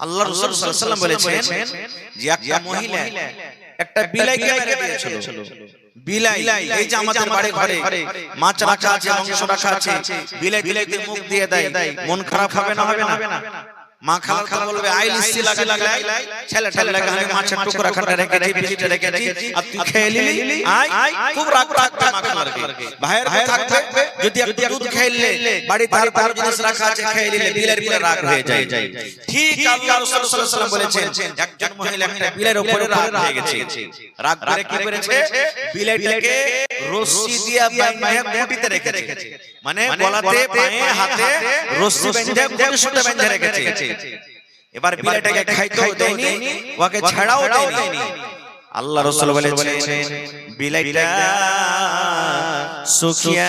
আল্লাহ রাসূল সাল্লাল্লাহু আলাইহি ওয়াসাল্লাম বলেছেন যে একটা মহিলা একটা বিলাইকে মেরে দিয়েছিল। বিলাই, এই যে আমাদের বাড়ি ঘরে মাছ রাখা আছে, মাংস রাখা আছে, বিলাইতে মুখ দিয়ে দেয়, মন খারাপ হবে না? হবে না? মা খালা বলবে আই লিসি লাগাই, ছেলে লাগা আমি মাছের টুকরা খাটা রেখেছি, পিসটা রেখেছি, আর তুই খেয়ে নিলি, আই খুব রাগ থাকবে মা খালাকে। ভাইয়ের রাগ থাকবে, যদি একটু দুধ খেলে বাড়িতে আর তার জিনিস রাখা আছে খেয়ে নিলে বিলাইয়ের উপরে রাগ হয়ে যায়। ঠিক আল্লাহ রাসূল সাল্লাল্লাহু আলাইহি ওয়াসাল্লাম বলেছেন একজন মহিলা একটা বিলাইয়ের উপরে রাগ হয়ে গেছে। রাগ করে কি করেছে? বিলাইটাকে রশি দিয়ে বাঁধে খুঁটিতে রেখেছে, মানে গলাতে পায়ে হাতে রশি বেঁধে খুঁটিতে বেঁধে রেখেছে। এবার বিলাইটাকে খাইতেও দেয়নি, ওকে ছাড়াও দেয়নি। আল্লাহ রাসূল বলেছেন বিলাইটা শুকিয়ে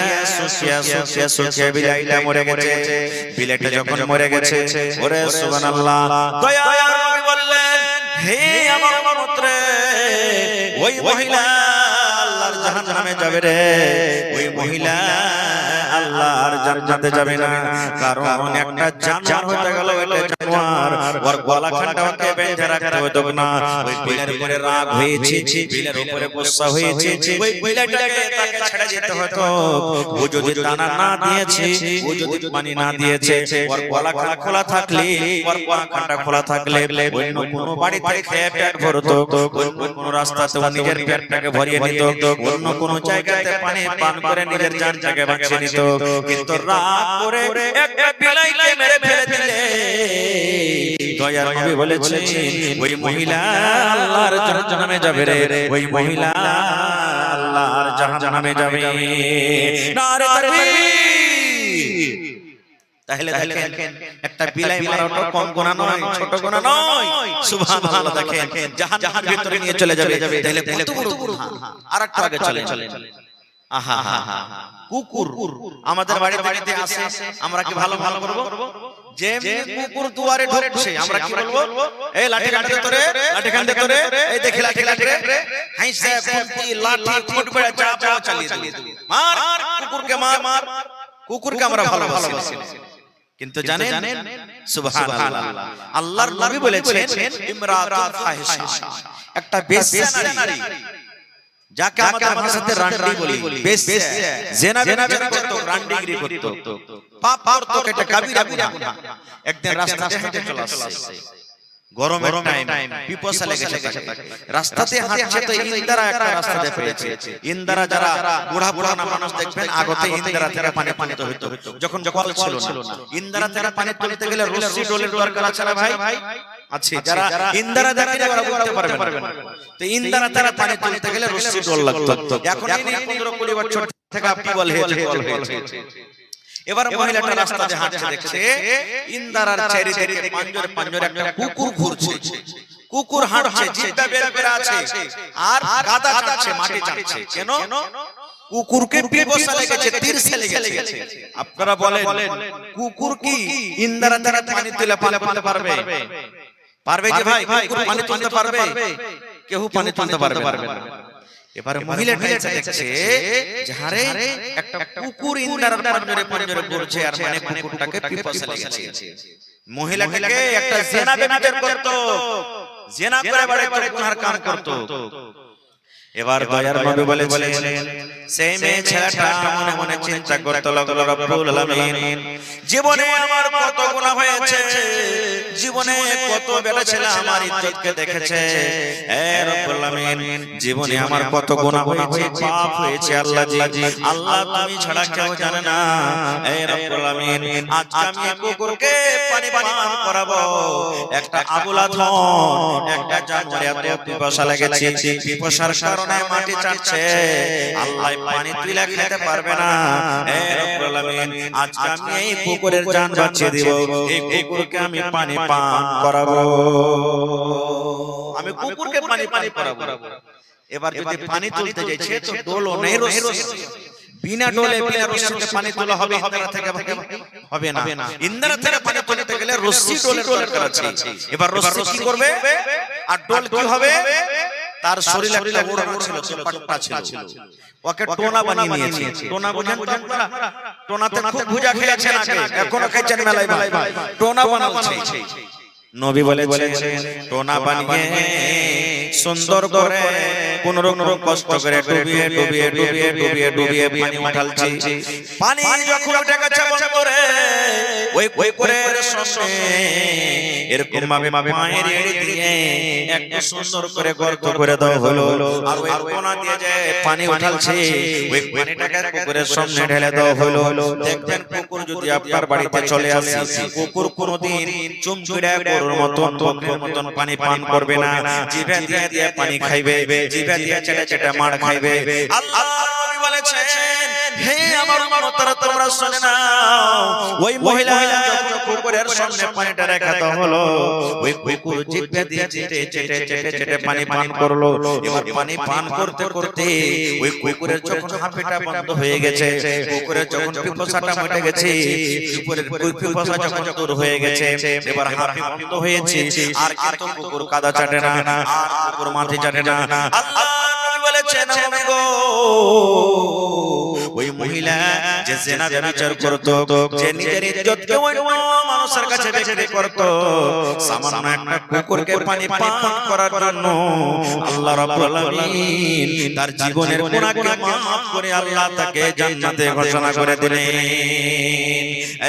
বিলাইটা মরে গেছে। বিলাইটা যখন মরে গেছে, ওরে সুবহানাল্লাহ, দয়ার নবী বললেন হে আমার উম্মত রে, ওই মহিলা আল্লাহর জাহান্নামে যাবে রে, ওই মহিলা আল্লাহর জান্নাতে যাবে না। কারণ একটা জানোয়ার হতে গেল, এটা জানোয়ার, ওর গলাখানটা ওকে বেঁধে রাখতে হতো না। ওই বিলার উপরে রাগ হয়েছে, বিলার উপরে গুসা হয়েছে, ওই বিলাটাকে তাকে ছেড়ে যেতে হতো। ও যদি দানা না দিয়েছে, ও যদি পানি না দিয়েছে, ওর গলাখান খোলা থাকলে, ওর গলাখানটা খোলা থাকলে অন্য কোনো বাড়িতে খেয়ে পেট ভরতো, অন্য কোনো রাস্তাতে নিজের পেটটাকে ভরিয়ে নিত, অন্য কোনো জায়গাতে পানি পান করে নিজের জানটাকে বাঁচিয়ে নিত। কিন্তু রাগ করে একটা বিলাইকে মেরে ফেলে দিলে দয়ার নবী বলেছেন ওই মহিলা আল্লাহর জাহান্নামে যাবে রে, ওই মহিলা আল্লাহর জাহান্নামে যাবে। নারে তাকবীর! তাহলে দেখেন একটা বিলাই মারাটা কম গুনাহ নয়, ছোট গুনাহ নয়। সুবহানাল্লাহ! দেখেন জাহান্নামের ভিতরে নিয়ে চলে যাবে, তাহলে কত বড় গুনাহ। আরেকটু আগে চলেন। আহা হা হা, কুকুর আমাদের বাড়িতে আসে, আমরা কি ভালো করব? যে কুকুর দুয়ারে ঢুকছে আমরা কি বলবো? এই লাঠি কাটতে তোরে, লাঠি কাটতে তোরে, এই দেখি লাঠি রে, হাইসে খুঁটি লাঠি খুঁট বেড়া চাপা চালিয়ে দিবি, মার কুকুরকে, মার কুকুরকে আমরা ভালোবাসি। কিন্তু জানেন সুবহানাল্লাহ, আল্লাহর নবী বলেছেন ইমরাতুল ফাহিশা, একটা বেশ্যা নারী, যাকে আমাদের ভাষাতে রান্ডি বলি, বেশ্যা, জিনা করত, রান্ডিগিরি করত, পাপ করত, এটা কাবিরা গুনাহ। একদিন রাস্তাতে হেঁটে চলে আসছে, গরমের টাইম, পিপাসা লেগেছে, রাস্তাতে হাঁটছে তো ইন্দারা একটা রাস্তাতে পেয়েছে। ইন্দারা যারা বুড়া না মানুষ দেখবেন, আগতে ইন্দারা থেকে পানি তুলতে হতো, যখন কল ছিল না। ইন্দারা থেকে পানি তুলতে গেলে রশি ডোলের দরকার আছে না ভাই? আছে। যারা ইন্দারা দেখেন ওরা বলতে পারবে না। তো ইন্দারা থেকে পানি তুলতে গেলে রশি ডোল লাগতো। এখন এই 15-20 বছর থেকে আপনি বল হয়েছে। এবার মহিলাটা রাস্তাতে হাঁটছে, দেখছে ইন্দারার চারিদিকে পাঁজরে একটা কুকুর ঘুরছে। কুকুর হাঁটছে, জিহ্বা বের করে আছে, আর কাদা চাটছে, মাটি চাটছে। কেন? কুকুরকে পিপাসা লেগেছে, তিরছে লেগেছে। আপনারা বলেন কুকুর কি ইন্দারা দ্বারা পানি তুলে পালাতে পারবে? পারবে কি ভাই? কুকুর পানি তুলতে পারবে? কেউ পানি তুলতে পারবে না। এবারে মহিলাটা দেখছে যারে একটা কুকুর ইন্দারার পাঁজরে ঘুরছে, আর মানে কুকুরটাকে পিপাসা লেগেছে। মহিলাটাকে একটা জিনা বেনাদের করত, জিনা করে বাড়ি গুনার কাম করত। এবার দয়ার নবী বলেছেন সেই মেয়ে ছেলেটা মনে মনে চিন্তা করতে লাগলো, রব্বুল আলামিন, জীবনে আমার কত গুনাহ হয়েছে, জীবনে কত বেটা ছেলে আমার ইজ্জতকে দেখেছে, হে রব্বুল আলামিন, জীবনে আমার কত গুনাহ হয়েছে, পাপ হয়েছে। আল্লাহ জি, আল্লাহ তুমি ছাড়া কেউ জানে না। হে রব্বুল আলামিন, আজকে আমি কুকুরকে পানি পান করাবো। একটা আবুলা ধন, একটা জানোয়ার এত পিপাসা লেগেছে, পিপাসার কারণে মাটি চাটছে, আল্লাহ পানি তুলে খেতে পারবে না। হে রব্বুল আলামিন, আজকে আমি এই কুকুরের জান বাঁচিয়ে দিব, এই কুকুরকে আমি পানি পান করাবো, আমি কুকুরকে পানি করাবো। এবার যদি পানি তুলতে যাইছে তো ডোলও নেই, রশি, বিনা ডোলে বিনা রশিতে পানি তোলা হবে? ইন্দারা থেকে হবে না। ইন্দারা থেকে পানি তুলতে গেলে রশি ডোলের দরকার আছে। এবার রশি কি করবে আর ডোল কি হবে? তার শরীরে একটা বড় ছিল, পাট্টা ছিল, ওকে টোনা বানিয়ে নিয়েছে। টোনা বুঝেন তো আপনারা? টোনাতে খুব ভুজা খেয়েছেন আগে, এখনো খাচ্ছেন মেলায় ভাই। টোনা বানাচ্ছে, নবী বলেছেন টোনা বানিয়ে সুন্দর করে কোন রকম কষ্ট করে ডুবিয়ে ডুবিয়ে ডুবিয়ে ডুবিয়ে ডুবিয়ে পানি উঠালছি। পানি যখন উঠে গেছে বন্ধুরে, ওই করে সামনে এরকম ভাবে পায়ের এড়ে দিয়ে একটু সুন্দর করে গর্ত করে দাও হলো। আর ওই কোনা দিয়ে যে পানি উঠালছে ওই পানিটাকে পুকুরের সামনে ঢেলে দাও হলো। দেখবেন কুকুর যদি আপনার বাড়িতে চলে আসে, কুকুর কোনোদিন চুমচুড়া গরুর মতন বকরির মতন পানি পান করবে না, জিভে দিয়ে দিয়ে পানি খাইবে, জিভে দিয়ে চেটে চেটে মার খাইবে। আল্লাহ নবী বলেছেন, হে আমার উম্মতরা তোমরা শুনে নাও, ওই মহিলা যখন কুকুরের সামনে পানিটা রেখে দাও হলো, ওই কুকুর জিভে দিয়ে চেটে চেটে চেটে চেটে পানি পান করলো। এবার পানি পান করতে করতে ওই কুকুরের যখন হাঁপিটা বন্ধ হয়ে গেছে, কুকুরের যখন পিপাসাটা মিটে গেছে, কুকুরের পিপাসা যখন দূর হয়ে গেছে, এবার হাঁপি বন্ধ হয়েছে, আর কিন্তু কুকুর কাদা চাটে না, আর কুকুর মাটি চাটে না। আল্লাহ নবী বলেছেন, আমি গো ওই মহিলা যে জেনা ব্যভিচার করত, যে নিজের ইজ্জতকে ওই মানুষের কাছে বিক্রি করত, সামান্য একটা কুকুরকে পানি পান করার জন্য আল্লাহ রাব্বুল আলামিন তার জীবনের গুনাহকে মাফ করে আল্লাহ তাকে জান্নাতে ঘোষণা করে দিলেন।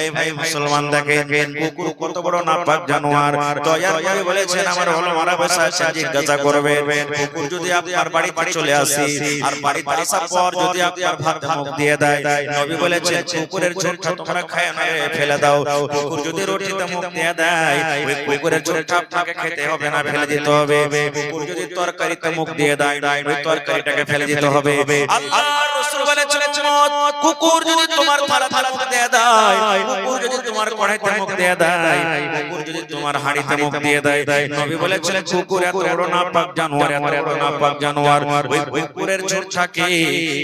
এই ভাই মুসলমান দেখেন, কুকুর কত বড় নাপাক জানোয়ার। দয়ার নবী বলেছেন, আমার হলো মারা বসা জিজ্ঞাসা করবে, কুকুর যদি আপনার বাড়িতে চলে আসে আর বাড়িতে আসার পর যদি আপনার ভাত মুখ দিয়ে দেয়, নবী বলেছেন কুকুরের ঝোঁটটা তোমরা খায় না, ফেলে দাও। কুকুর যদি রুটিতে মুখ দিয়ে দেয়, ওই কুকুরের ঝোঁটটা আপনাকে খেতে হবে না, ফেলে দিতে হবে। কুকুর যদি তরকারিতে মুখ দিয়ে দেয়, ওই তরকারিটাকে ফেলে দিতে হবে। আল্লাহর রাসূল বলেছেন, কুকুর যদি তোমার থালাতে মুখ দিয়ে দেয়, কুকুর যদি তোমার কড়াইতে মুখ দিয়ে দেয়, কুকুর যদি তোমার হাঁড়িতে মুখ দিয়ে দেয়, নবী বলেছেন কুকুর এত বড় নাপাক জানোয়ার, এত বড় নাপাক জানোয়ার। ওই কুকুরের ঝোঁটটাকে,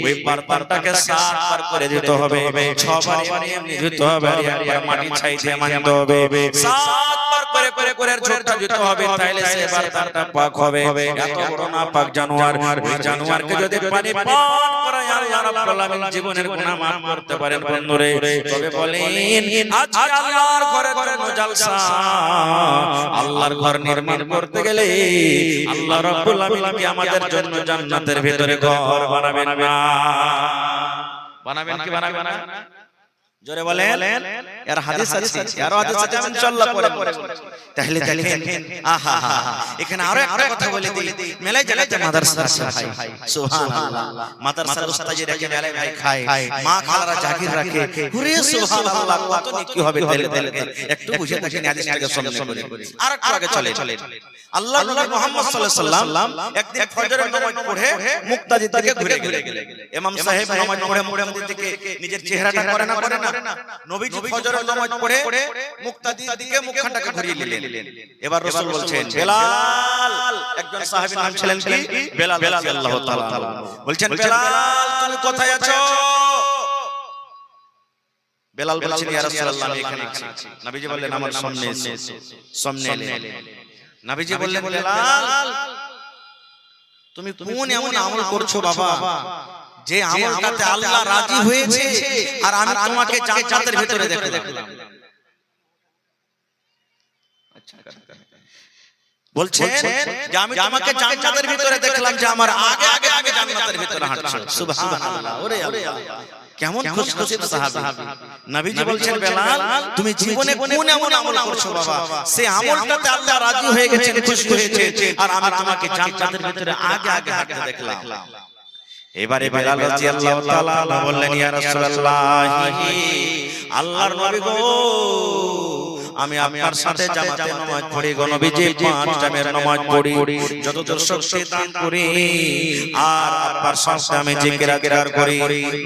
ওই পারপারটাকে সাফ করে দিতে হবে, 6 বার এমনি দিতে হবে, আর মাটি ছাই দিয়ে মানতে হবে, 7 বার করে করে করে ঝোঁটটা দিতে হবে, তাইলে সে বারটা পাক হবে। এত বড় নাপাক জানোয়ার, ওই জানোয়ারকে যদি পানি পান করায় আল্লাহ রাব্বুল আলামিন জীবনের গুনাহ মাফ করতে পারেন বন্ধুরে। তবে বলেন, আজকে আল্লাহর ঘরে কোনো জালসা, আল্লাহর ঘর নির্মাণ করতে গেলে আল্লাহ রাব্বুল আলামিন কি আমাদের জন্য জান্নাতের ভিতরে ঘর বানাবেন না? বানাবেন কি বানাবেন না? জোরে বলেন। এর হাদিস আছে, আরো হাদিস আছে, আমি ইনশাআল্লাহ পরে। তাহলে দেখেন, আহা এখানে আরো একটা কথা বলে দিই, মেলায় জায়গাতে মাদ্রাসা আছে ভাই, সুবহানাল্লাহ। মাদ্রাসার উস্তাজি রেখে মেলায় ভাই খায়, মা খালারা জাকির রাখে, ওরে সুবহানাল্লাহ, কত নেকি হবে। তাহলে একটু বুঝে দেখেন হাদিসটাকে সামনে করে আর একটু আগে চলে। আল্লাহ নবী মুহাম্মদ সাল্লাল্লাহু আলাইহি সাল্লাম একদিন ফজরের নামাজ পড়ে মুক্তাদির দিকে ঘুরে গেলেন। ইমাম সাহেব নামাজ পড়ে মুক্তাদির দিকে নিজের চেহারাটা করে না নবীজি ফজরের নামাজ পড়ে মুক্তাদির দিকে মুখখানটাকে ঘুরিয়ে নিলেন। এবার রাসূল বলছেন, বেলাল, একজন সাহাবীর নাম ছিলেন কি? বেলাল রাদিয়াল্লাহু তাআলা। বলছেন, বেলাল তুমি কোথায় আছো? বেলাল বলছেন, ইয়া রাসূলুল্লাহ আমি এখানে আছি। নবীজি বললেন, আমার সামনে এসো। সামনে এলেন। নবীজি বললেন, বেলাল তুমি কোন এমন আমল করছো বাবা, যে আমলটাতে আল্লাহ রাজি হয়েছে আর আমি তোমাকে জান্নাতের ভিতরে দেখলাম? বলছেন যে আমি তোমাকে জান্নাতের ভিতরে দেখলাম, যে আমার আগে আগে আগে জান্নাতের ভিতরে হাঁটছো। সুবহানাল্লাহ, ওরে আল্লাহ, কেমন খুশনসিব সাহাবী। নবীজি বলছেন, বেলাল তুমি জীবনে কোন এমন আমল করছো বাবা, সেই আমলটাতে আল্লাহ রাজি হয়ে গেছেন, খুশি হয়েছে, আর আমি তোমাকে জান্নাতের ভিতরে আগে আগে হাঁটতে দেখলাম। এবারে বেলাল রাদিয়াল্লাহু তাআলা বললেন, ইয়া রাসূলুল্লাহ, আল্লাহর নবী গো, আমি আপনার সাথে জামাতে নামাজ পড়ি গো নবীজি, 5 টাইমের নামাজ পড়ি, যতদূর শক্তি দান করি, আর আপনার সাথে আমি জিকির আজকার করি,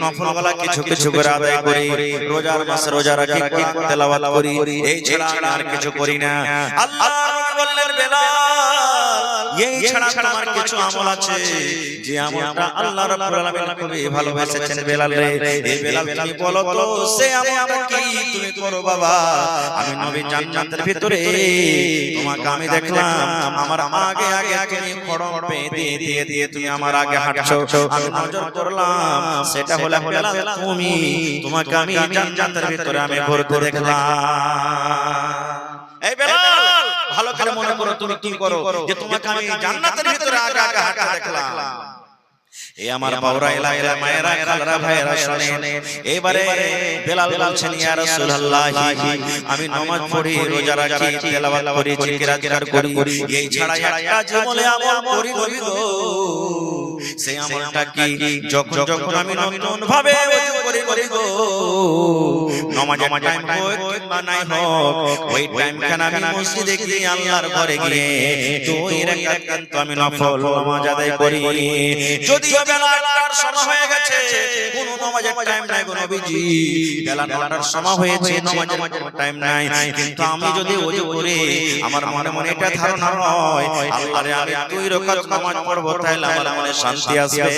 নফলওয়ালা কিছু কিছু করে আদায় করি, রোজার মাসে রোজা রাখি, কোরআন তেলাওয়াত করি, এই ছাড়া আর কিছু করি না। আল্লাহ বললেন, বেলাল এই ছাড়া তোমার কিছু আমল আছে, যে আমলটা আল্লাহ রাব্বুল আলামিন খুবই ভালোবাসেন। বেলাল রে, এই বেলাল তুমি বলো তো সেই আমলটা কি তুমি করো বাবা? আমি নবী জান্নাতের ভিতরে তোমাকে আমি দেখলাম, আমার আগে আগে তুমি খড়ম বেঁধে দিয়ে তুমি আমার আগে হাঁটছো, আমি নজর করলাম, সেটা হলো বেলাল তুমি, তোমাকে আমি জান্নাতের ভিতরে আমি ঘুরতে দেখলাম। এই বেলাল ভালো মনে করো তুমি কি করো যে তোমাকে আমি জান্নাতের ভিতরে আগে আগে হাঁটতে দেখলাম। এ আমার বাউরা এলাকা মায়েরা খালরা ভাইরা শুনেন, এবারে বেলাল বলছেন ইয়া রাসূলুল্লাহ, আমি নামাজ পড়ি, রোজা রাখি, তেলাওয়াত করি, জিকির আজকার করি, এই ছাড়া একটা জীবনে আমল করি নবী গো। সেই আমলটা কি? যখন যখন আমি নতুন ভাবে ওযু করি নবী গো, নামাজের টাইম হোক কিংবা নাই হোক, ওই টাইম খানা আমি মসজিদে গিয়ে আল্লাহর ঘরে গিয়ে 2 রাকাত কিন্তু আমি নফল নামাজ আদায় করি। যদি বেলা 8টার সময় হয়ে গেছে, কোন নামাজের টাইম নাই গো নবীজি, বেলা 9টার সময় হয়েছে, নামাজের টাইম নাই, কিন্তু আমি যদি ওযু করি, আমার মনে মনে এটা ধারণা হয় আল্লাহরে আমি 2 রাকাত নামাজ পড়ব, তাহলে আমার মনে শান্তি আসবে।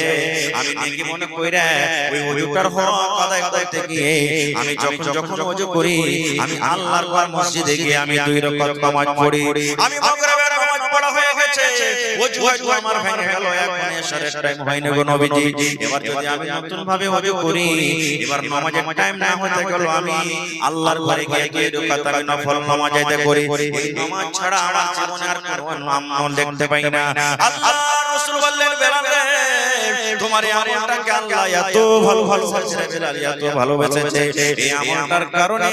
আমি নেকি মনে কইরা ওই ওযুটার হক আদায় করতে গিয়ে আমি যখন যখন ওযু করি, আমি আল্লাহর ঘর মসজিদে গিয়ে আমি 2 রাকাত নামাজ পড়ি। আমি মাগরিবের নামাজ পড়া হয়ে গেছে, ওযু আমার ভেঙে গেল, এখন এশারের টাইম হয়নি গো নবীজি। এবার যদি আমি নতুন ভাবে ওযু করি, এবার নামাজের টাইম না হতে গেল, আমি আল্লাহর ঘরে গিয়ে 2 রাকাত আমি নফল নামাজ আদায় করি। এই নামাজ ছাড়া আমার জীবনে আর কোনো আমল দেখতে পাই না। আল্লাহর রাসূল বললেন, বেলাল রে, তোমার এই আমলটাকে আল্লাহ এত ভালোবাসে, বেলাল এত ভালোবেসেছে, এই আমলটার কারণে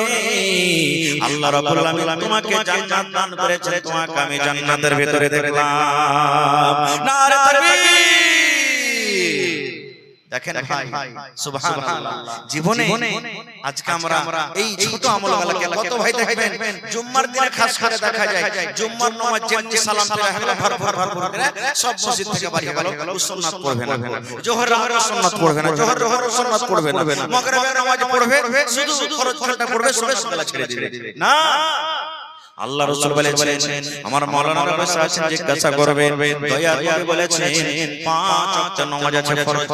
আল্লাহ রাব্বুল আলামিন তোমাকে জান্নাত দান করেছেন, তোমাকে আমি জান্নাতের ভিতরে দেখলাম। নারে তাকবীর! দেখেন ভাই, সুবহানাল্লাহ, জীবনে আজকে আমরা এই ছোট আমলগুলোকে কত ভাই দেখবেন জুম্মার দিনে খাস করে দেখা যায়, জুম্মার নামাজ যেমনি সালাম ফিরা হলো ভর করে সব মসজিদ থেকে বাড়ি গেল, সুন্নাত পড়বে না, জোহর সুন্নাত পড়বে না, জোহর সুন্নাত পড়বে না, মাগরিবের নামাজ পড়বে, শুধু ফরজ ঘন্টা পড়বে, সুন্নাতগুলো ছেড়ে দিবে না। আল্লাহ রাসূল বলেছেন, আমার মাওলানা বসে আছেন, জিজ্ঞাসা করবে, দয়া করে বলেছেন 5 ওয়াক্ত নামাজ আছে ফরজ,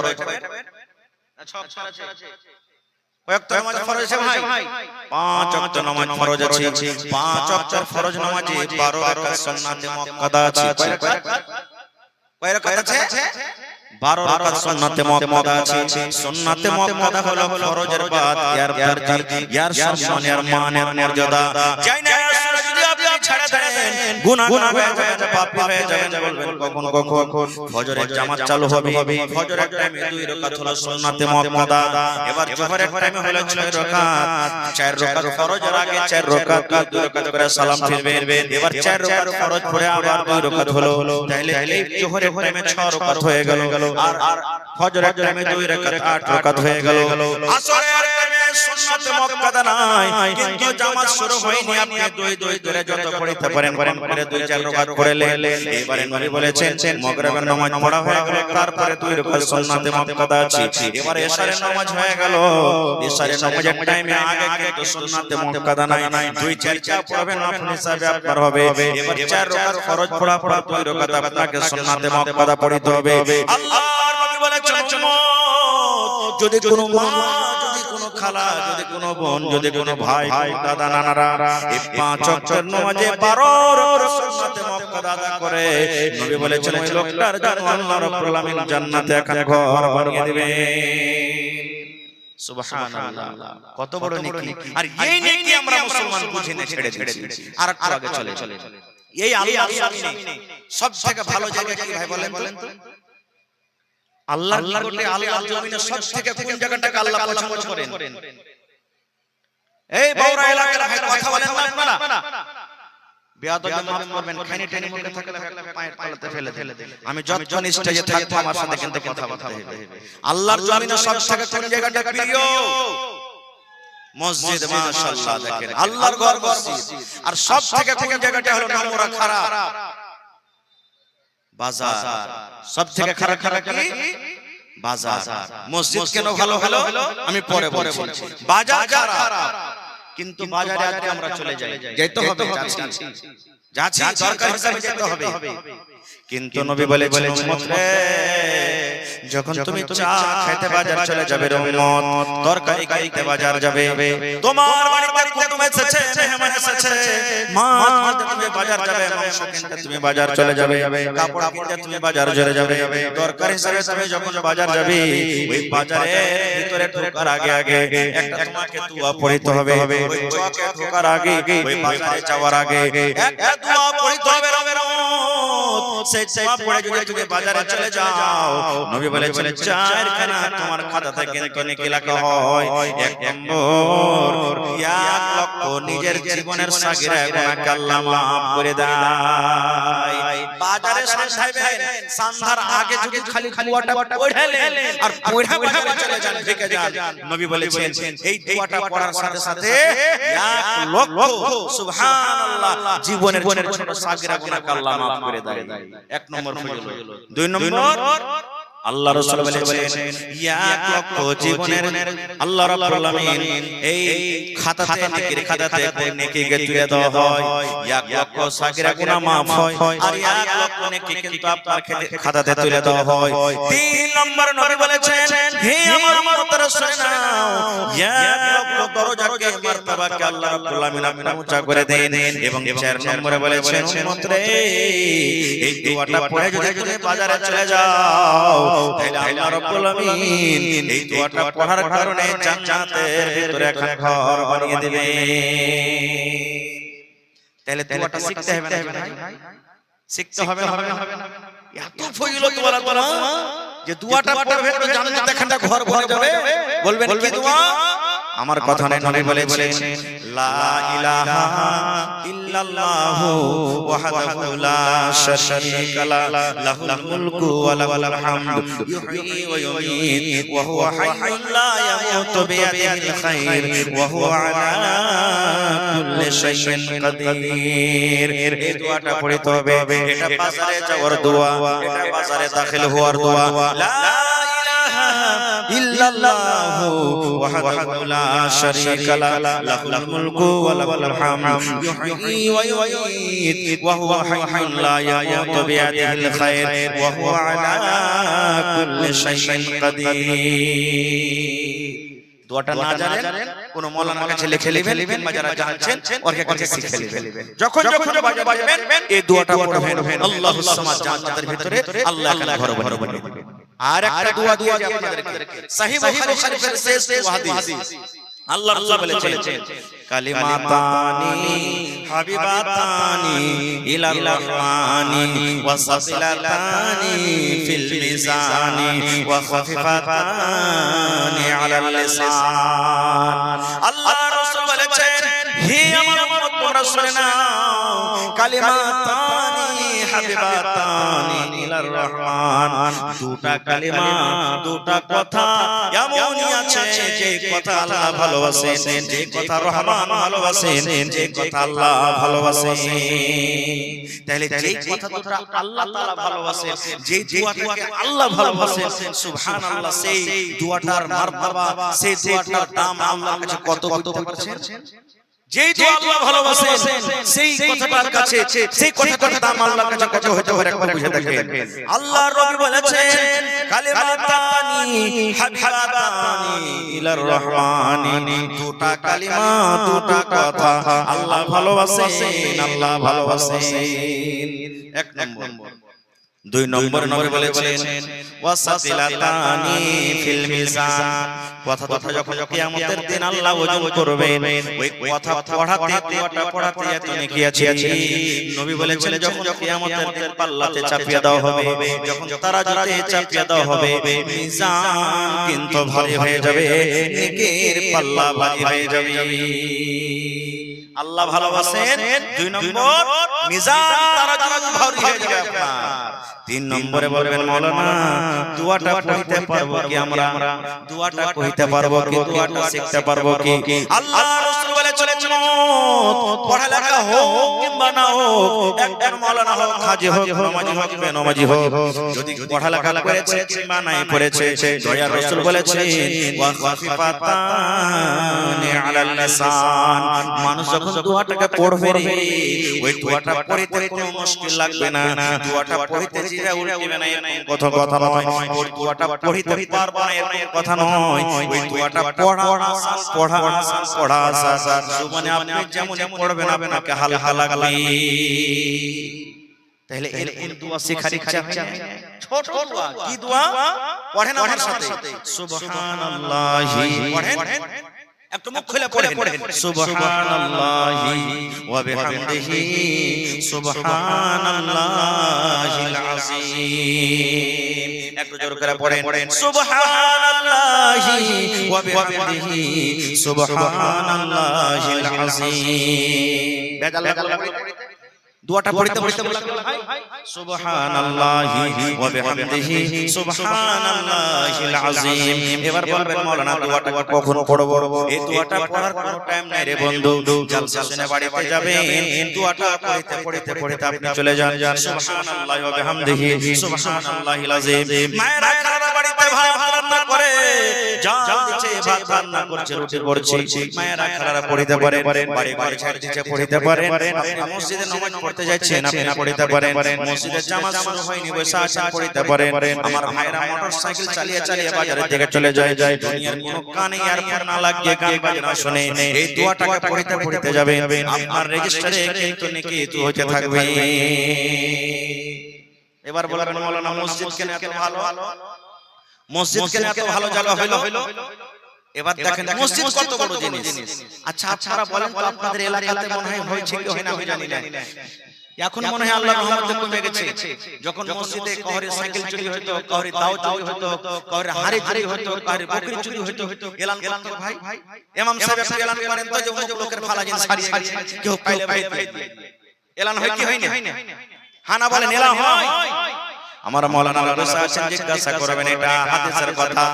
কয়েকটা নামাজ ফরজ আছে ভাই, 5 ওয়াক্ত নামাজ ফরজ আছে, 5 ওয়াক্তের ফরজ নামাজে 12 রাকাত সুন্নাতে মুআক্কাদা আছে। কয় রাকাত আছে? 12 রাকাত সুন্নাতে মুআক্কাদা আছে। সুন্নাতে মুআক্কাদা হলো ফরজের বাদ ইয়ার দরজা, ইয়ার সম্মান, ইয়ার মান, ইয়ার মর্যাদা, যাই না যদি আপনি ছেড়ে দেন গুনাহগার হয়ে যাবেন, পাপী হয়ে যাবেন। বলবেন কখন ফজরের জামাত চালু হবে, ফজরের টাইমে 2 রাকাত হলো সুন্নাতে মুআক্কাদা, এবার জোহরের টাইমে হলো 6 রাকাত, 4 রাকাত ফরজের আগে 4 রাকাত, 2 রাকাত করে সালাম ফিরবে, এবার 4 রাকাত ফরজ পড়ে আবার 2 রাকাত হলো, তাহলে এই জোহরের টাইমে 6 রাকাত হয়ে গেল, আর ফজরের টাইমে 2 রাকাত 8 রাকাত হয়ে গেল। আসরের টাইমে সুন্নাতে মুআক্কাদা নাই, কিন্তু জামাত শুরু হয়নি, আপনি 2 করে যত পড়তে পারেন করে 2-4 রাকাত পড়লে, এবারে নবী বলেছেন মাগরিবের নামাজ পড়া হয়ে গেল, তারপরে 2 রাকাত সুন্নাতে মুআক্কাদা আছে, এবারে এশারের নামাজ হয়ে গেল, এশারের নামাজের টাইমে আগে কিন্তু সুন্নাতে মুআক্কাদা নাই, 2-4 পড়বেন আপনি হিসাবে আপনার হবে, এবার 4 রাকাত ফরজ পড়া 2 রাকাত আপনাকে সুন্নাতে মুআক্কাদা পড়তে হবে। আল্লাহর নবী বলেছেন, যদি কোনো মা, যদি কোনো খালা, যদি কোনো বোন, যদি কোনো ভাই, দাদা, নানারা এই 5 ওয়াক্তের নামাজে 12 সুন্নাতে মুআক্কাদা আদা করে, নবী বলেছেন ওই লোকটার জন্য আল্লাহ রাব্বুল আলামিন জান্নাতে একটা ঘর বানিয়ে দিবেন। সুবহানাল্লাহ, কত বড় নেকি! আর এই নেকি আমরা মুসলমান বুঝে না, ছেড়ে দিয়েছি। আর একটু আগে চলে, এই আল্লাহর জমিনে সবথেকে ভালো জায়গা কি ভাই বলেন তো? আল্লাহর নিকটে, আল্লাহর জমিনে সবথেকে কোন জায়গাটাকে আল্লাহ পছন্দ করেন? এই বৌরা এলাকার ভাই কথা বলেন না আপনারা, বেয়াদবি মাফ করবেন, খানি টেনে মুখে থাকলে পায়ের তলাতে ফেলে দেন। আমি যতক্ষণ স্টেজে থাকবো আমার সাথে কিন্তু কথা বলতে হবে। আল্লাহর জমিনে সবথেকে কোন জায়গাটা প্রিয়? মসজিদ, মাশাআল্লাহ, দেখেন আল্লাহর ঘর মসজিদ। আর সবথেকে কোন জায়গাটা হলো নোংরা, খারাপ? বাজার। সবথেকে খারাপ কি? বাজার। মসজিদ কেন ভালো হলো আমি পরে বলছি। বাজার খারাপ, কিন্তু বাজারে আজকে আমরা চলে যাই, যেতে হবে, যাচ্ছি দরকার হিসাবে যেতে হবে, কিন্তু নবী বলেছেন উম্মত রে যখন তুমি চা খেতে বাজার চলে যাবে রে উম্মত, তরকারি খাইতে বাজার যাবে, তোমার বাড়িতে কুটুম এসেছে, মেহমান এসেছে, মাছ কিনতে তুমি বাজার যাবে, মাংস কিনতে তুমি বাজার চলে যাবে, কাপড় কিনতে তুমি বাজার চলে যাবে, তরকারি হিসেবে তুমি যখন বাজার যাবে, ওই বাজারের ভিতরে ঢোকার আগে আগে একটা তোমাকে দোয়া পড়তে হবে, ওই চকে ঢোকার আগে, ওই বাজারে যাওয়ার আগে একটা দোয়া পড়তে হবে। সেই দোয়া পড়ে যদি তুমি বাজারে চলে যাও, নবী বলেছেন চারখানা তোমার খাতা থেকে নেকি লেখা হয়। এক নম্বর, 1 লক্ষ নিজের জীবনের সাগিরা গুনাহকে আল্লাহ maaf করে দেয়। বাজারে সাজাইবেন, সন্ধ্যার আগে যদি খালি দোয়াটা পড়লেন আর পড়া বাজারে চলে যান, ঢেকে যান, নবী বলেছেন এই দোয়াটা পড়ার সাথে সাথে 1 লক্ষ সুবহানাল্লাহ জীবনের ছোট সাগিরা গুনাহকে আল্লাহ maaf করে দেয়। এক নম্বর হলো। 2 নম্বর, আল্লাহ রাসূল বলেছেন 1 লক্ষ জীবনের আল্লাহ রাব্বুল আলামিন এই খাতাতে, নেকির খাতাতে নেকিকে তুলে দেওয়া হয়, 1 লক্ষ সাগিরা গুনাহ maaf হয়, আর 1 লক্ষ নেকি কিন্তু আপনার খাতাতে তুলে দেওয়া হয়। 3 নম্বর নবী বলেছেন হে আমার উম্মতেরা শুনে নাও, 1 লক্ষ দরজাকে মারতাবাকে আল্লাহ রাব্বুল আলামিন আপনি উঁচা করে দেন। এবং 4 নম্বরে বলেছেন উম্মতরে এই দোয়াটা পড়ে যদি তুমি বাজারে চলে যাও, তাহলে আল্লাহ রাব্বুল আলামিন এই দোয়াটা পড়ার কারণে জান্নাতের ভিতরে একটা ঘর বানিয়ে দিবেন। তাহলে দোয়াটা শিখতে হবে না ভাই, শিখতে হবে না? এত ফজিলত ওয়ালা দোয়া যে দোয়াটা পড়বে তো জান্নাতে একটা ঘর বনে যাবে। বলবেন কি দোয়া? আমার কথা নেই, নবী বলেছেন লা ইলাহা ইল্লাল্লাহু ওয়াহদাহু লা শারীকা লাহুল মুলকু ওয়া লাহুল হামদু ইউহয়ী ওয়া ইউমীত ওয়া হুয়া হাইয়্যুন লা ইয়ামুতু বিয়াদিহিল খায়র ওয়া হুয়া আলা কুল্লি শাইইন কাদির। এই দোয়াটা পড়তে হবে। এটা বাজারে যাওয়ার দোয়া, এটা বাজারে দাখিল হওয়ার দোয়া। লা ইল্লাল্লাহু ওয়াহদাহু লা শারীকা লাহুল মুলকু ওয়া লাহুল হামদু ইউহয়ী ওয়া ইউমীত ওয়া হুয়া হাইয়্যুন লা ইয়ামুতু বিয়াদিহিল খায়র ওয়া হুয়া আলা কুল্লি শাইইন কাদির। দোয়াটা না জানেন কোন মাওলানার কাছে লিখে নেবেন, বা যারা জানছেন ওর কাছে শিখে নেবেন। যখন বাজা বাজাবেন এই দোয়াটা পড়বেন, আল্লাহুস সামাদ, জান্নাতের ভিতরে আল্লাহ এখানে ঘর বানিয়ে দিবেন। আর একটা দোয়া দিয়েছি আপনাদেরকে, সহিহ বুখারী শরীফের শেষ হাদিস। আল্লাহ রাসূল বলেছেন কালিমাতানি হাবিবাতানি ইলার রহমানি ওয়া সাফিলাতানি ফিল মিজানি ওয়া খাফিফাতানি আলাল লিসান। আল্লাহ রাসূল বলেছেন হে আমার উম্মত তোমরা শুনে নাও, কালিমাতানি হাবিবাতানি ইলার রহমান, দুটা কালিমা, দুটা কথা এমনই আছে যে কথা আল্লাহ ভালোবাসেন, যে কথা রহমান ভালোবাসেন, যে কথা আল্লাহ ভালোবাসেন। তাহলে যে কথা দুটা আল্লাহ তাআলা ভালোবাসেন, যে দোয়াটাকে আল্লাহ ভালোবাসেন, সুবহানাল্লাহ, সেই দোয়াটার মারতাবা, সেই দোয়াটার দাম আল্লাহর কাছে কত হতে পারছেন? যেই দোয়া আল্লাহ ভালোবাসেন সেই কথাটার কাছে, সেই কথাটার দাম আল্লাহর কাছে কত হতে পারে একবার বুঝে দেখেন। আল্লাহর নবী বলেছেন কালিমাতানি হাবিবাতানি ইলার রহমানি, দুটা কালিমা, দুটা কথা আল্লাহ ভালোবাসেন, আল্লাহ ভালোবাসেন। 1 নম্বর। 2 নম্বর নবী বলেছেন ওয়াসাতিলাতানি ফিল মিজান, কথা যখন কিয়ামতের দিন আল্লাহ ওজন করবেন, ওই কথা পড়াতে, দোয়াটা পড়াতে এত নেকি আছে। নবী বলেছেন যখন কিয়ামতের দিন পাল্লাতে চাপিয়ে দেওয়া হবে, যখন তারাজুতে চাপিয়ে দেওয়া হবে, মিজান কিন্তু ভারী হয়ে যাবে, নেকির পাল্লা ভারী হয়ে যাবে। আল্লাহ ভালোবাসেন। 2 নম্বর, মিজান তারাজু ভারী হয়ে যাবে আপনার। 3 নম্বরে বলবেন মাওলানা দোয়াটা পড়তে পারবো কি আমরা? দোয়াটা কইতে পারবো কি? দোয়াটা শিখতে পারবো কি? আল্লাহ রাসূল বলেছেন পড়ালেখা হোক কিংবা না হোক, একজন মাওলানা হোক, হাজী হোক, নামাজি হোক, বেনামাজি হোক, যদি পড়ালেখা করেছে কিংবা নাই পড়েছে, দয়ার রাসূল বলেছেন ওয়া খাফিফাতানি আলাল লিসান, মানুষ যখন দোয়াটাকে পড়বে ওই দোয়াটা পড়তে কোনো মুশকিল লাগবে না। দোয়াটা পড়তে যে সিজদা উঠবে না এরকম কথা নয়, ওই দোয়াটা পড়িতে পারবে না এরকম কথা নয়, ওই দোয়াটা পড়া আসান মানে আপনি যেমন পড়বেন আপনাকে হালকা লাগবে। তাহলে এরকম দোয়া শেখার ইচ্ছা হয়? ছোট দোয়া, কি দোয়া পড়েন আমার সাথে, সুবহানাল্লাহি, পড়েন একটু মুখ খুলে পড়েন, সুবহানাল্লাহি ওয়া বিহামদিহি সুবহানাল্লাহিল আযীম। একটু জোরে করে পড়েন, সুবহানাল্লাহি ওয়া বিহামদিহি সুবহানাল্লাহিল আযীম। বেজাল লাগবে দোয়াটা পড়তে সুবহানাল্লাহি ওয়া বিহামদিহি সুবহানাল্লাহিল আযীম। এবার বলবেন মাওলানা দোয়াটা কখন পড়ব? এই দোয়াটা পড়ার কোনো টাইম নাই রে বন্ধু, জলসা শুনে বাড়িতে যাবেন, দোয়াটা পড়তে আপনি চলে যান, সুবহানাল্লাহি ওয়া বিহামদিহি সুবহানাল্লাহিল আযীম। মায়েরা খালা বাড়িতে ভাত রান্না করে, জাল দিচ্ছে, ভাত রান্না করছে, রুটি করছে, মায়েরা খালারা পড়তে পারে, বাড়ি বাড়ি ছেড়ে দিচ্ছে পড়তে পারে। আপনি মসজিদে নামাজ পড়তে যাচ্ছেন, আপনি পড়তে পারেন, মসজিদে জামাত শুরু হয়নি, বসে আছেন, পড়তে পারেন। আমার ভাইরা মোটরসাইকেল চালিয়ে বাজারের দিকে চলে যায়, দুনিয়ার কোনো কানে ইয়ারফোন না লাগিয়ে গান বাজনা শুনে এই দোয়াটাকে পড়তে যাবেন, আপনার রেজিস্টারে কিন্তু নেকি তো হতে থাকবে। এবার বলবেন মাওলানা মসজিদ কেন এত ভালো, মসজিদ কেন এত ভালো জায়গা হলো? এবার দেখেন মসজিদ কত বড় জিনিস। আচ্ছা আপনারা বলেন তো, আপনাদের এলাকাতে মনে হয় হয়েছে কি হয় না আমি জানি না, এখন মনে হয় আল্লাহর রহমতে কমে গেছে। যখন মসজিদে কাউরে সাইকেল চুরি হতো, কাউরে দাও চুরি হতো, কাউরে হাড়ি চুরি হতো, কাউরে বকরি চুরি হতো, এলান করতে ভাই ইমাম সাহেব একটু এলান করেন তো যে অমুক লোকের ফালা জিনিস হারিয়ে গেছে, কেউ পাইলে ভাই এলান হয় কি হয় না? হানা বলেন এলান হয়। আমার মাওলানা বসে আছেন, জিজ্ঞাসা করবেন, এটা হাদিসের কথা।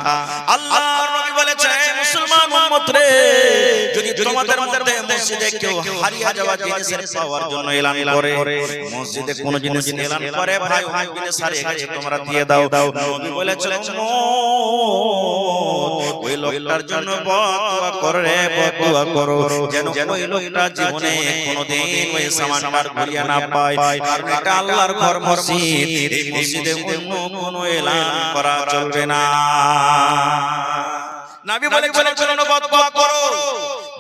আল্লাহর নবী বলেছেন, মুসলমান উম্মত রে, যদি তোমাদের মধ্যে মসজিদে কেউ হারিয়ে যাওয়া জিনিসের পাওয়ার জন্য এলান করে, মসজিদে কোন জিনিস এলান করে, ভাই ওই জিনিস হারিয়ে গেছে তোমরা দিয়ে দাও, নবী বলেছেন ওই লোকটার জন্য বদদুয়া করে, বদদুয়া করো যেন ওই লোকটা জীবনে কোনোদিন ওই সামানটার ঘুরিয়ে না পায়। কারণ এটা আল্লাহর ঘর মসজিদ, এই মসজিদে অন্য কোনো এলান করা চলবে না। নবী বলেছেন বদদুয়া করো,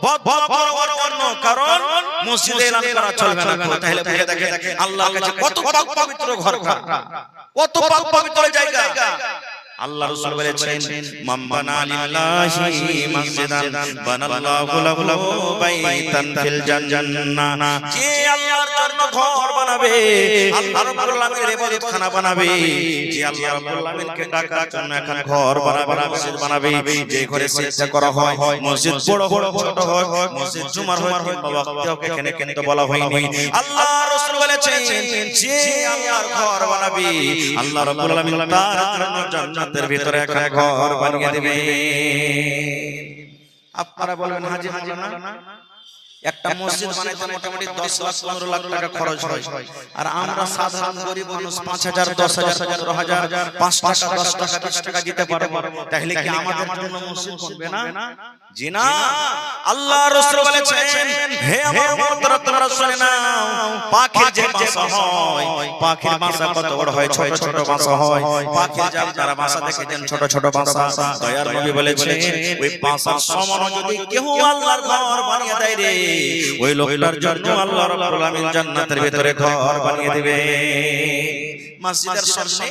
বদদুয়া করো অন্য, কারণ মসজিদে এলান করা চলবে না। তাহলে বুঝে দেখেন আল্লাহর কাছে কত পাক পবিত্র ঘর, কত পাক পবিত্র জায়গা। আল্লাহ রাসূল বলেছেন, মান বানা লিল্লাহি মাসজিদান বানাল্লাহু লাহু বাইতান ফিল জান্নাহ। যে আল্লাহর জন্য ঘর বানাবে, আল্লাহ রাব্বুল আলামিনের ইবাদতখানা বানাবে, যে আল্লাহ রাব্বুল আলামিনকে ডাকার জন্য এখন ঘর বানাবে, মসজিদ বানাবে, যে ঘরে সিজদা করা হয়, মসজিদ বড় বড় ছোট হয়, মসজিদ জুমার হয় কিংবা ওয়াক্তেও এখানে কিন্তু বলা হয়নি। আল্লাহ রাসূল বলেছেন, যে আল্লাহর ঘর বানাবে, আল্লাহ রাব্বুল আলামিন তার জন্য জান্নাতের ভিতরে একটা ঘর বানিয়ে দেবে। আপনারা বলবেন হাজী মাওলানা একটা মসজিদ বানাইতে মোটামুটি 10 লাখ 15 লাখ টাকা খরচ হয়, আর আমরা সাধারণ গরিব মানুষ 5000 10000 15000 5 টাকা 10 টাকা 20 টাকা দিতে পারবো, তাহলে কি আমাদের জন্য মসজিদ করবে না? জি না। আল্লাহ রাসূল বলেছেন, হে আমার উম্মতরা তোমরা শুনে নাও, পাখির যে বাসা হয়, পাখির বাসা কত বড় হয়, ছোট ছোট বাসা হয়, পাখির যে আপনারা বাসা দেখেছেন ছোট ছোট বাসা, দয়ার নবী বলেছেন ওই বাসার সমান যদি কেউ আল্লাহর ঘর বানিয়ে দেয় রে, ওই লোকটার জন্য আল্লাহ রাব্বুল আলামিন জান্নাতের ভিতরে ঘর বানিয়ে দিবে। মসজিদের সামনে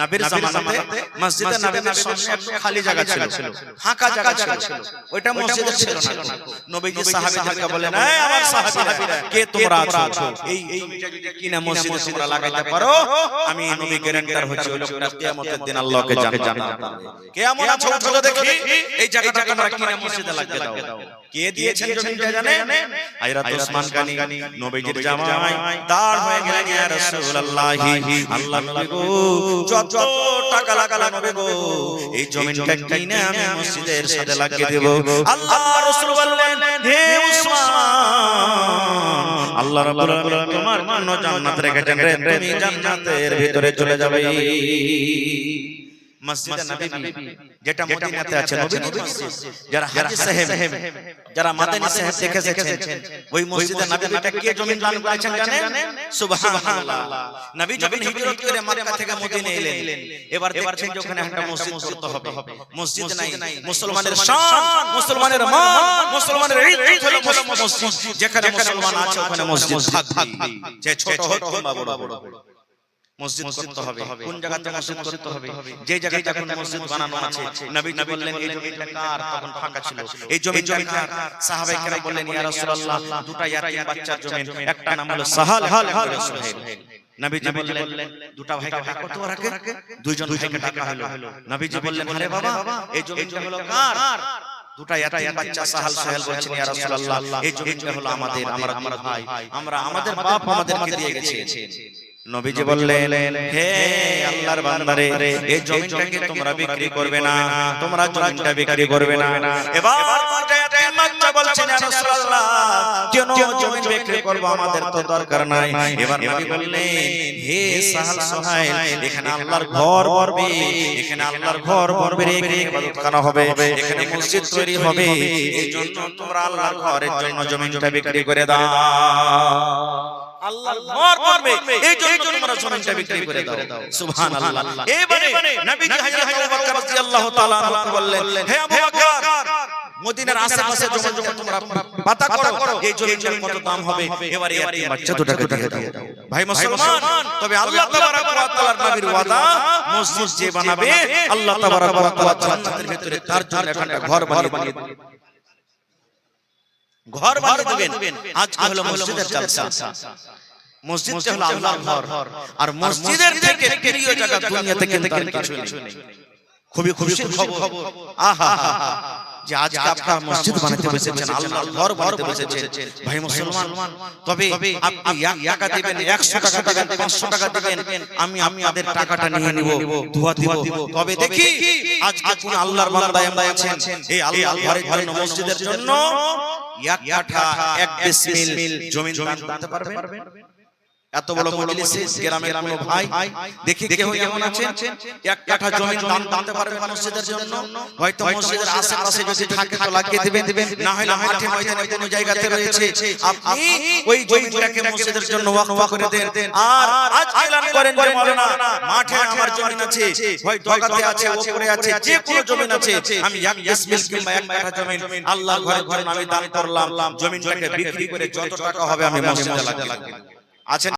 নবীর জামানাতে মসজিদে নববীর সামনে একটু খালি জায়গা ছিল, ফাঁকা জায়গা ছিল, ওইটা মসজিদের ছিল না। নবীজি সাহাবীদেরকে বলেন, এই আমার সাহাবীরা কে তোমরা আছো, এই যদি কিনা মসজিদে তোমরা লাগাইতে পারো, আমি নবী গ্যারান্টার হচ্ছি ওই লোকটা কিয়ামতের দিন আল্লাহকে জান্নাত পাবে। কেমন আছো চলো দেখি, এই জায়গাটা তোমরা কিনা মসজিদে লাগিয়ে দাও। কে দিয়েছেন জমিটা জানেন? হযরত ওসমান গনি নবীজির জামাই দাঁড় হয়ে গেলেন, ইয়া রাসূলুল্লাহ, আল্লাহ নবী গো, যত টাকা লাগালা নবী গো, এই জমিটা কিনে আমি মসজিদের সাথে লাগিয়ে দেব। আল্লাহ রাসূল বললেন, হে ওসমান, আল্লাহ রাব্বুল আলামিন তোমার জন্য জান্নাত রেখেছেন রে, তুমি জান্নাতের ভিতরে চলে যাবে। মসজিদে নববী যেটা মদিনাতে আছে নবীর মসজিদ, যারা হাজী সাহেব যারা মাদানী সাহেব দেখে এসেছেন, ওই মসজিদে নববীটা কে জমিন দান করেছেন জানেন? সুবহানাল্লাহ। নবী যখন হিজরত করে মক্কা থেকে মদিনায় এলেন, এবার দেখছেন যে ওখানে একটা মসজিদ করতে হবে। মসজিদ নাই, মুসলমানের শান, মুসলমানের মান, মুসলমানের ইজ্জত হলো মসজিদ। যেখানে মুসলমান আছে ওখানে মসজিদ থাকবে, যে ছোট হোক কিংবা বড় মসজিদ করতে হবে। কোন জায়গাতে মসজিদ করতে হবে? যে জায়গাতে এখন মসজিদ বানানো আছে, নবী বললেন এই জমিটা কার? তখন ফাঁকা ছিল। এই জমি কার? সাহাবায়ে কেরাম বললেন ইয়া রাসূলুল্লাহ, দুটো ইয়াতীম বাচ্চার জমি, একটা নাম হলো সাহাল, একটা হলো সুহেল। নবীজি বললেন দুটো ভাইকে ডাকো তো, রাখে দুইজন ভাইকে ডাকা হলো। নবীজি বললেন আরে বাবা, এই জমিটা হলো কার? দুটো ইয়াতীম বাচ্চা সাহাল সুহেল বলছেন ইয়া রাসূলুল্লাহ, এই জমিটা হলো আমাদের, আমরা ভাই, আমাদের বাপ আমাদেরকে দিয়ে গেছে। নবীজি বললেন হে আল্লাহর বান্দারে, এই জমিটাকে তোমরা বিক্রি করবে না, তোমরা জমিটা বিক্রি করবে না। এবার বাচ্চা বলছেন ইয়া রাসূলুল্লাহ, কেন জমি বিক্রি করব? আমাদের তো দরকার নাই। এবার নবী বললেন হে সাহাল সুহাইল, এখানে আল্লাহর ঘর বর্বে, এখানে আল্লাহর ঘর বর্বে, এখানে ইবাদতখানা হবে, এখানে মসজিদ তৈরি হবে, এই জন্য তোমরা আল্লাহর ঘরের জন্য জমিটা বিক্রি করে দাও। আল্লাহর ঘর করবে এই জন্য তোমরা জমিটা বিক্রি করে দাও। সুবহানাল্লাহ। এবারে নবীজি হযরত আবু বকর রাদিয়াল্লাহু তাআলা আনহু বললেন হে আবু বকর, মদিনার আশেপাশে জমি তোমরা পাতা করো, এই জমির কত দাম হবে? এবারে ইয়াতীম বাচ্চা দুটাকে দিয়ে দাও। ভাই মুসলমান, তবে আল্লাহ তাবারক ওয়া তাআলার নবীর ওয়াদা, মসজিদ যে বানাবে আল্লাহ তাবারক ওয়া তাআলা জান্নাতের ভিতরে তার জন্য একটা ঘর বানিয়ে দিবেন। আজকে হলো মসজিদের জলসা, মসজিদটা হলো আল্লাহর ঘর, আর মসজিদের থেকে প্রিয় জায়গা দুনিয়াতে কিন্তু কিছু নেই। খুবই খুশির খবর, আহা যে আজকে আপনারা মসজিদ বানাতে বসেছেন, আল্লাহর ঘর বানাতে বসেছেন। ভাই মুসলমান, তবে আপনি টাকা দিবেন, 100 টাকা দিবেন, 500 টাকা দিবেন, আমি আপনাদের টাকাটা নিয়ে নিব, দোয়া দিব। তবে দেখি আজকে কোন আল্লাহর বান্দা এমন আছেন এই আল্লাহর ঘরের জন্য, মসজিদের জন্য এক কাঠা, এক বিসমিল জমি দান করতে পারবেন? এত বড় মজলিসে গ্রামের কোনো ভাই দেখি কেউ এমন আছেন এক কাঠা জমি দান করতে পারবেন মসজিদের জন্য? হয়তো মসজিদের আশেপাশে যদি থাকে তো লাগিয়ে দিবেন, না হলে মাঠে ময়দানে কোনো জায়গাতে রয়েছে, আপনি ওই জমিটাকে মসজিদের জন্য ওয়াকফ করে দেন। আর আজ এলান করেন যে মাওলানা, মাঠে আমার জমি আছে, হয় দগাতে আছে, উপরে আছে, যে কোনো জমি আছে, আমি এক বিসমিল কিংবা এক কাঠা জমি আল্লাহর ঘরের জন্য আমি দান করলাম, জমিটাকে বিক্রি করে যত টাকা হবে আমি মসজিদে লাগিয়ে দেব। আছেন